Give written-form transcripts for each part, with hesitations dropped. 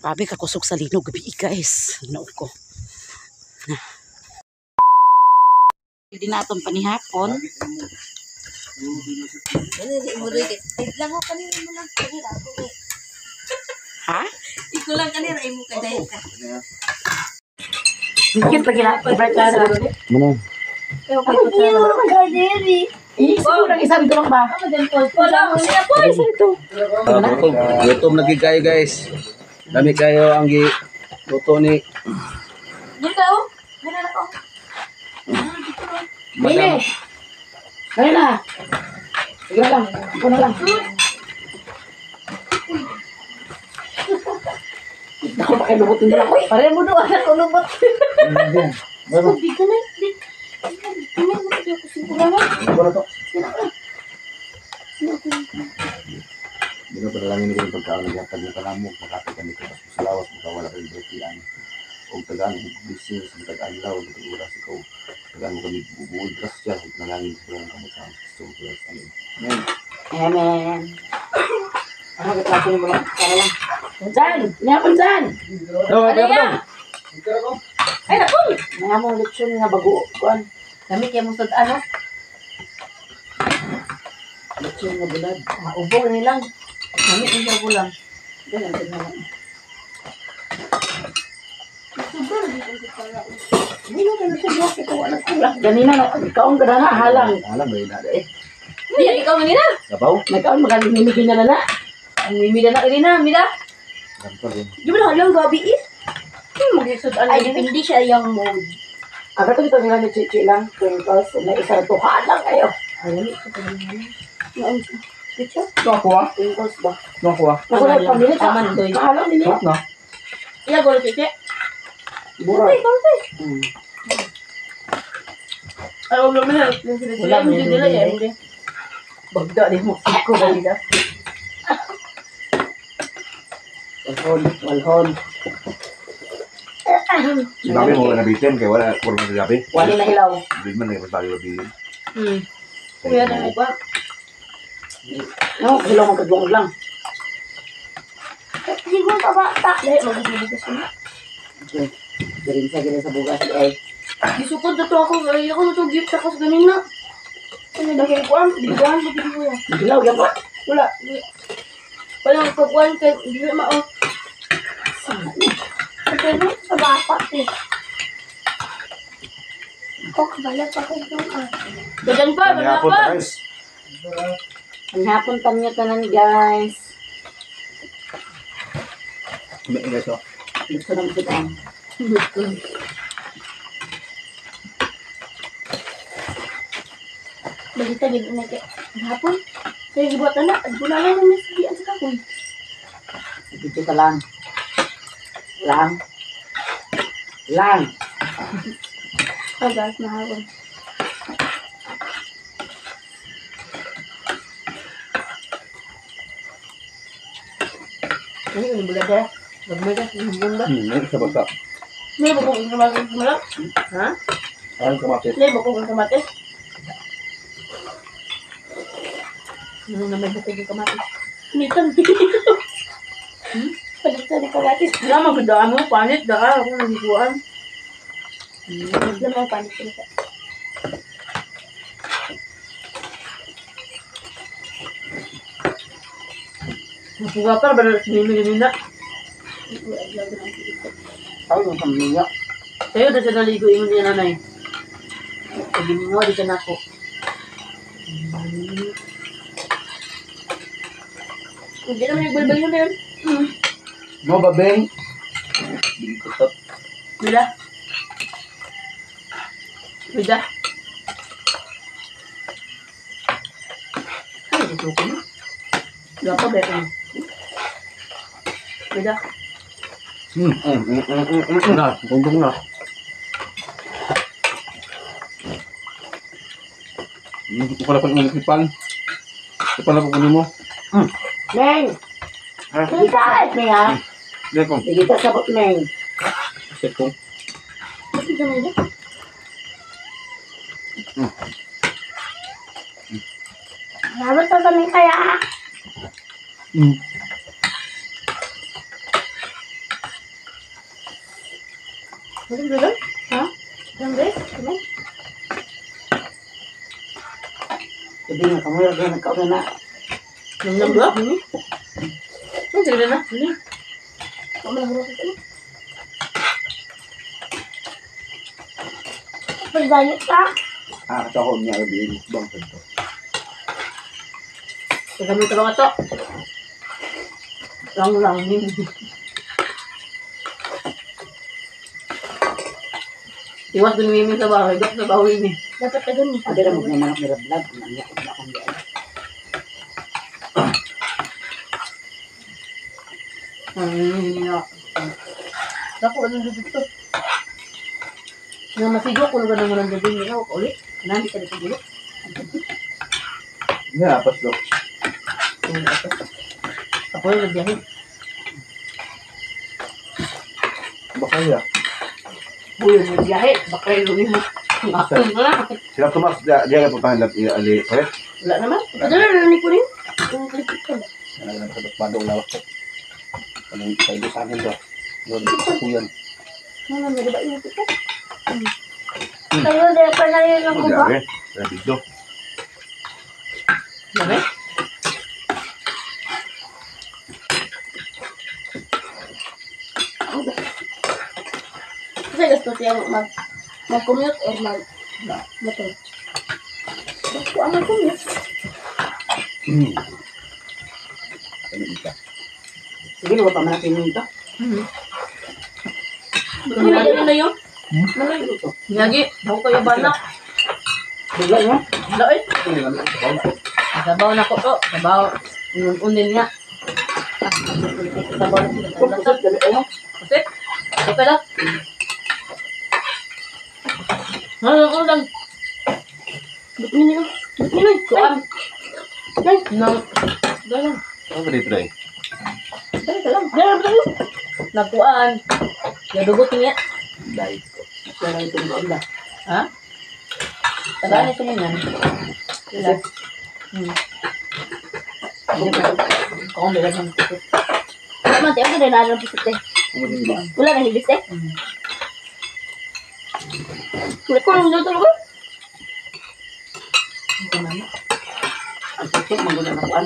Grabe ka kusog sa linog gabi guys. Hinaw ko. Hindi natin panihapon. Ha? Ikulang kanina ay mo kadayat ka. Dikit lagi na. Mana? Siguro lang isang tulong ba? Gutom lagi kayo guys. Dami kayo ang luto ni Mili! Kaya na! Sige lang. Ako na lang. Ako pakilubot din lang. Pare mo doon ako lubot. Hindi ka na. Hindi na pala lang yung pagkaon ng yatag ng kalamog. Makapit kami ko sa lawas. Makawala kayo bertian. O tagaan mo business. Tagaan law. Oras ikaw. Tagaan mo kami bubuod. Grasya. Nalangin sa lang kamutan. Amen. Ano ka trapin mo lang? Para lang. Dyan! Nyaman dyan! Ano yan? Ay, naku! Nyaman lechon nga bago. Kuan. Kami kaya mo sa ano? Lechon nga bulad. Ubong nilang. Kami ang bulang. Ganyan din naman. Hindi mo ka nasa ito. Wala kulang. Ganina na. Ikaw ang gana halang. Alam ba yun na eh. Hindi, ikaw manina. Sabaw? Nagkaon magaling mimigay na na. Ang mimida na kanina, mida. Ganto rin. Di ba na halang gabi eh? Mag-isod ay hindi siya yung mode. Agad ito nila ni Chichi lang. Twinkles. May isa na halang kayo. Alam ito pa naman. Chichi? Nakuha? Twinkles ba? Nakuha? Ako na pamilya sa Taman doy. kahalang din niya. Na? Iya, golo chiche. Buray. Ay, wala mo na. Wala mo nila yan. Bagda di mo. Siko ba nila? Walhon. Sabi mo na bitin kaya wala kurma sa gabi. Wali na hilaw. Bilin man na yung pagbago bilin. Kuya na ba? No, hilaw magkagong lang. Siguro pa ba? Dahil magbibigas ko na. Okay. Galing sa gila sa bugas ay. Isukod na to ako. Ay, ako na to gift ako sa ganina. Ano dahil ko ang bigyan mo din kuya. Hilaw yan ba? Wala. Walang pagkuhan kay hindi na mao. Pero sa bata eh. Ako kabala pa ko ito ka. Dadan pa, wala pa. Ang hapon tanyo tanan guys. May guys oh. Gusto naman kita. Bagita din na kay hapon. Kaya gibuatan na, bulangan na sige sa kapoy. Dito ka lang. Lang. Lang. Agad na hapon. Ano yung bulada? Bagmada, yung bunda. May sabasa. May bukong kamatis malak. Ha? Ang kamatis. May bukong kamatis. Ano na may bukong kamatis? Palitan dito. Palitan di kamatis. Wala magandaan mo, panit daan. Ako nagikuan. Wala mo panit sila. Masuga pa, ba na sinimili na? Tayo yung pamilya. Sa'yo na siya naligo yung niya nanay. Sabi mo, di ka na ako. Hindi naman nagbalik mo na yun. No babeng. Bikutot. Bila? Bila? Ano gusto ko na? Wala pa, beto mo. Bila? Na, tungtong na. Ito pala pang ipan. Ito pala kukunin mo. Neng! Kita kahit may ha? Hindi ko. Hindi kita sabot Neng. Set ko. Ba't ito na yun? Dapat pa kami kaya. Ano ba? Ha? Ano ba? Ano? Sabi nga, kamu lagi nagkauna na. Nang ba? Ano? Ano sila na? Ano? Kamu lang harap ito. Pagbayot ka. Ito ako niya, sabihin, bang ito. Teka mo ito ito. Lang. Iwas dun mimi sa bahay. Gap sa bahay ni. Dapat ka ganun. Ada na magnamanap ni Rablad. Nangyak na akong diyan. Ako, anong dito? Nga masigo ko na naman ang duding nila. Ulit. Nani ka dito dito. Yeah, pas lo. Ako yung nagbiyahe. Baka ya. Uy, yung nagbiyahe. Baka yung lumin mo. Ako na. Sila Tomas, dia po tayo lahat ali. Pare? Wala naman. Padala na ni ko rin. Yung klipit ka ba? Ano na sa padong lawak ko. Anong kayo sa akin ba? Doon ako yan. Ano na ba yung klipit? Tayo na pa na yun ang Oh, kuba. grabe. Sa video. Sabi? Kasi gusto siya mag-commute or motor. Gusto ang mag-commute. Ano ika? Sige, luwa pa man natin yun ito. Nilagi na yun. Malayo ito. Nilagi. Ako kayo banak. Bigla nyo. Laoy. Ano ika? Sabaw na ko to. Sabaw. Unin niya. Sabaw na ko. Kusot, dali mo. Kasi. Okay lang. Ano lang. Bukmin nyo. Bukmin nyo. Kuan. Ay, Nang. Dalang. Ano ba dito eh? Dalang. Dalang. Nagkuan. Nadugot niya. Dahil ko. Kaya lang itong doon ba? Ha? Tagaan ito niya yan. Sila. Kung nila ng kusot. mati ako din na ng pusit eh. Kumusin ba? Wala na hilis eh. Kulit ko lang dito ko. Ito naman. Ang kusot, mangguna na kuan.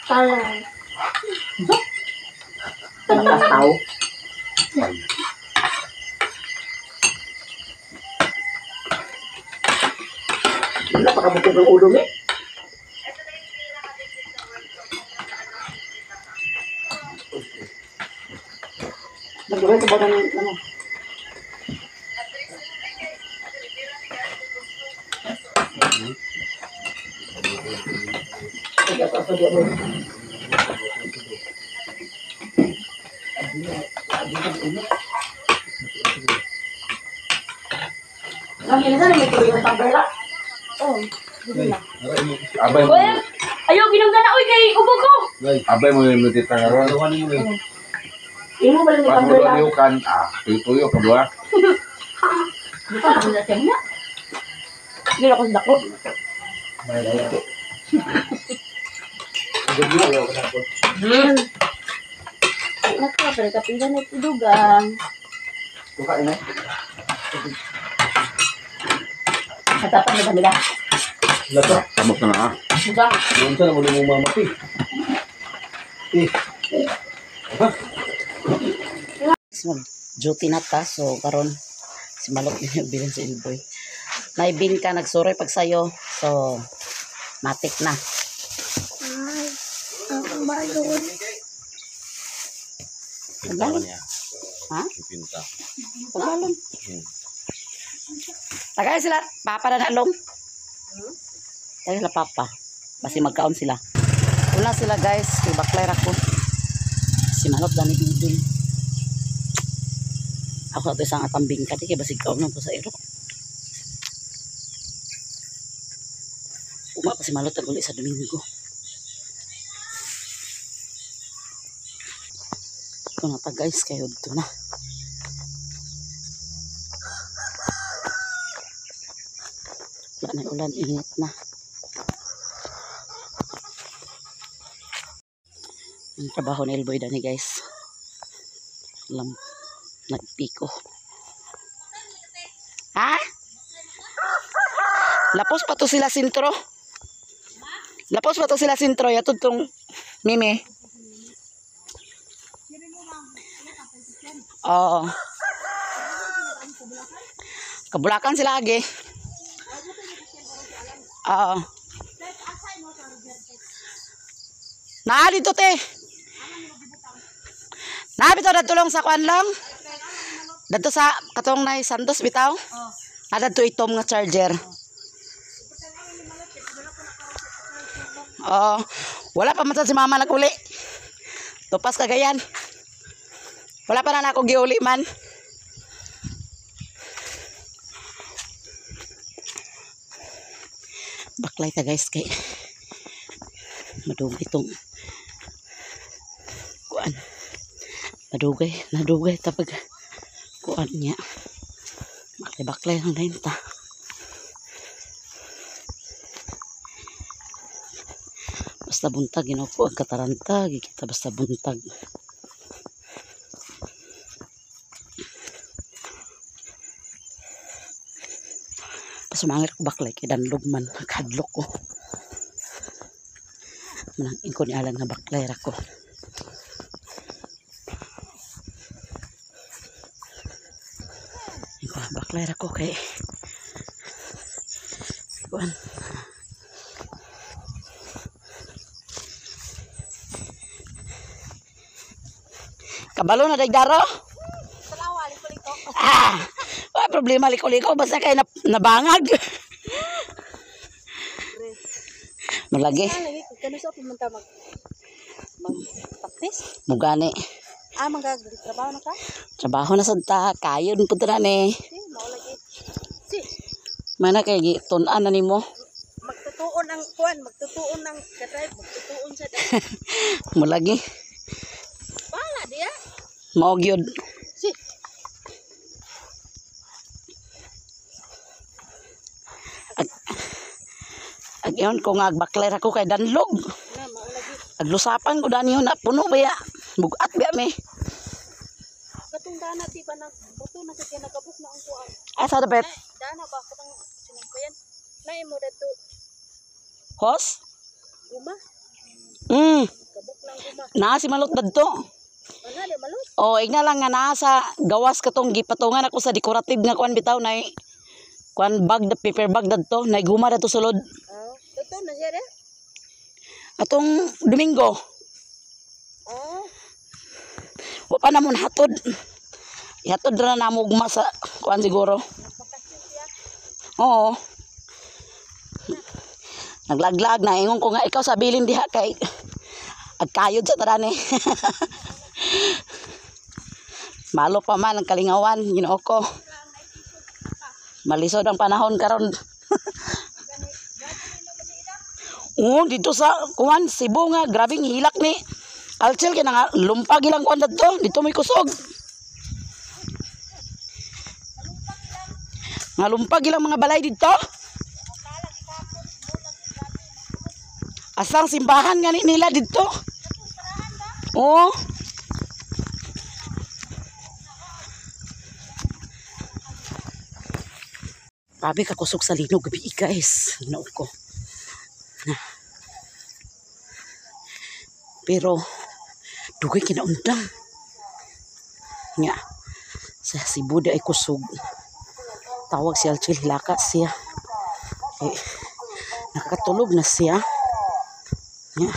Tala. Nakastaw. Wala pa kabukog ng ulo eh. Nagdawin ko ba ng ano? Kaya pa sa diyan. Ang minsan may tuloy yung tabela. Oh. Hindi na. Abay mo. Oy, ayaw ginagana oy kay ubog ko. Abay mo yung nutita nga ron. Imo ba lang may Pas mo tabela? doon kan, tuyo ka ba? Di pa ako na siya niya. Hindi ako sa dako. Naka, pero kapila na itudugang. Buka ina. Katapan na kanila. Kamok na na Suga. Duty na ta, so karon si Malok yung bilin sa Ilboy. Naibin ka, nagsuroy pag sayo, so matik na. Ay, ang balon. Pagbalon. Ha? Pagbalon. Tagay sila, papa na nalong. Tagay sila papa. Basi magkaon sila. Wala sila guys, kay baklay ako. Si Malok gani bibin. Ako ito isang atambing ka, kaya basig kaon na po sa ero. Uma pa si Malok tag uli sa Domingo. Ito na ta guys, kayo dito na. Wala na ulan, init na. Ang trabaho ni Elboy Dani guys. Nagpiko. Ha? Lapos pa to sila sintro. Lapos pa to sila sintro. Yato tong Mimi. Oo. Kabulakan sila lagi. Oo. Naa dito te. Naa bitaw natulong sa kwan lang. Dito sa katong nay Santos bitaw. Ada to itom nga charger. Oh, wala pa man si mama naguli. Tupas kagayan. Wala pa na ako giuli man. Baklay ta guys kay madugay tong kuan. Nadugay tapag kuan niya. Baklay lang din ta. Basta buntag ginoo ang kataranta kita basta buntag. Pasumangir ko baklay kay danlog man nakadlok ko. Manangin ko ni alan nga baklay ra ko. Iko baklay ra ko kay kuan. Kabalo na dagdaro? Salawa, liko-liko. Wala problema liko-liko basta kay nabangag. Malagi. Lagi ko kano sa pumunta mag-practice? Mugani. Magtrabaho na ka? Trabaho na sad ta, kayon pud ra ni. Si, mao lagi. Si, Mana kay tun-an na nimo. magtutuon ang kuan, magtutuon ang ka-drive, magtutuon sa Malagi. Bala dia. Mao gyud. Si, Agyon ko nga agbakler ako kay danlog. na mao lagi. Aglusapan ko dani na puno ba ya. Bugat ba me. Katong dana ti pa nang buto na sa kinagabuk na ang kuan. Asa dapat? Dana ba katong sinigbayan? Nay mo dato Hos? guma, kabuk lang guma. Na si malot dadto. Ana de malus. O igna lang nga naa sa gawas katong gipatungan ako sa decorative nga kuan bitaw nay kuan bag the paper bag dadto nay guma dadto sulod. Dato na siya de. Atong Domingo. Wa pa namon hatod. Ihatod ra na mo guma sa kuan siguro. Bakasyon siya. Oo. Naglaglag na ingon ko nga ikaw sa bilin diha kay agkayod sa tarane. Malo pa man ang kalingawan, Ginoo ko. Malisod ang panahon karon. Dito sa kuan Cebu nga grabing hilak ni. Alcel kay nga lumpag ilang kuan dadto, dito may kusog. Nga lumpag ilang mga balay dito. Asang simbahan nga nila dito. Oo. Grabe ka kusog sa linog gabi guys. Ginoo ko. Pero dugay kinaundang. Nga. Sa Cebu ay kusog. Tawag si Alcil hilaka siya. Nakakatulog na siya. Nga.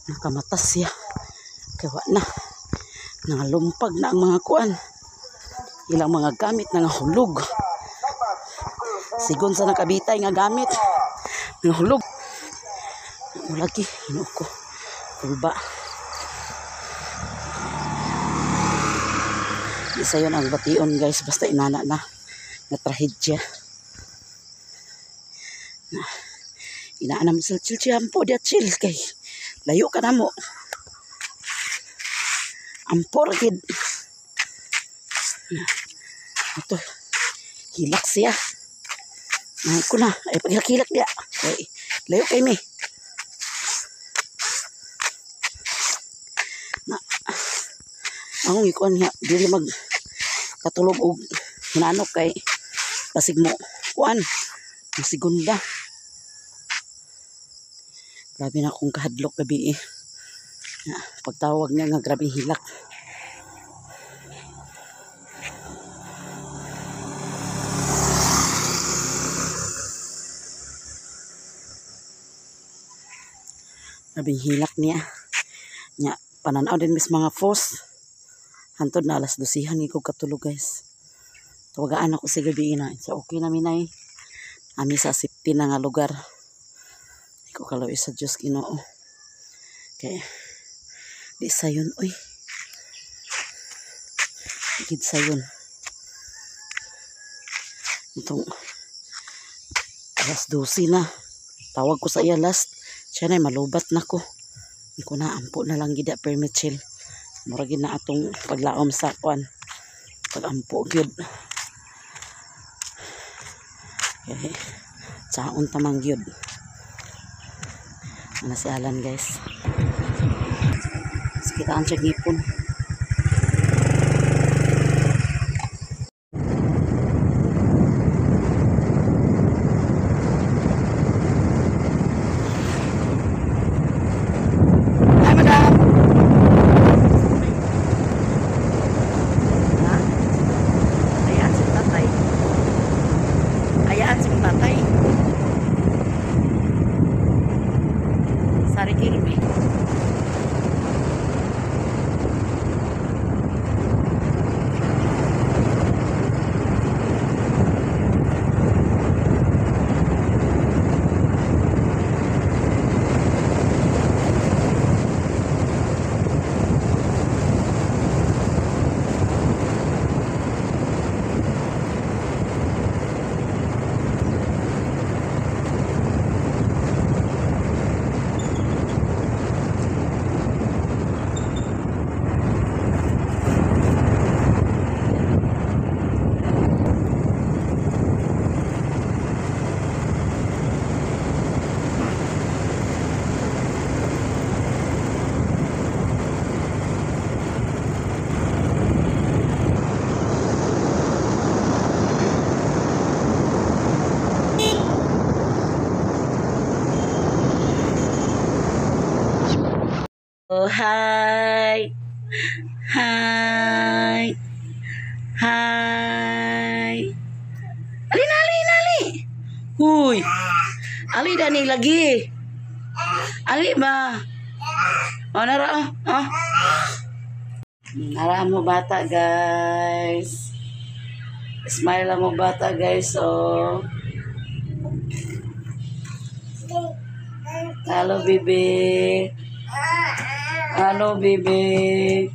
Nakamata siya. Kaya na. Nangalumpag na ang mga kuan. Ilang mga gamit na nga hulog. Sigon sa nakabitay nga gamit. Nga hulog. Lagi. Ginoo ko. Tulba. Isa yun ang bation guys. Basta inana na. Natrahedya. Inaana mo sila chill po dia chill kay layo ka na mo ampor kid ito hilak siya ko na ay paghilak dia kay layo kay mi Ang ikuan niya, dili mag katulog og hinanok kay basig mo kuan ang segunda. Grabe na akong kahadlok gabi eh. Pagtawag niya nga grabe hilak. Grabe hilak niya. Nya pananaw din mis mga fos. Hantod na alas 12 ko katulog guys. Tawagaan ako sa gabi na. So okay na minay. Ami sa safety na nga lugar. Iko kalaw sa Diyos Ginoo. Kaya di sayon oy. Gid sayon. Itong alas 12 na. Tawag ko sa iya last. Siya na malubat na ko. Iko na ampo na lang gida permit chill. Murag na atong paglaom sa kwan. Pag-ampo gyud. Okay. Saon tamang gyud. Ano si Alan guys. Sekitaan siya gipon. Hi madam. Ha? Ayan si tatay. Ayan si tatay. Sari Kirby. Oh, hi. Hi. Hi. Alin, alin, alin. Huy. Ali dani lagi. Ali ba? Oh, nara. Oh. Nara mo bata, guys. Smile mo bata, guys. Oh. Hello, baby. Hello, baby.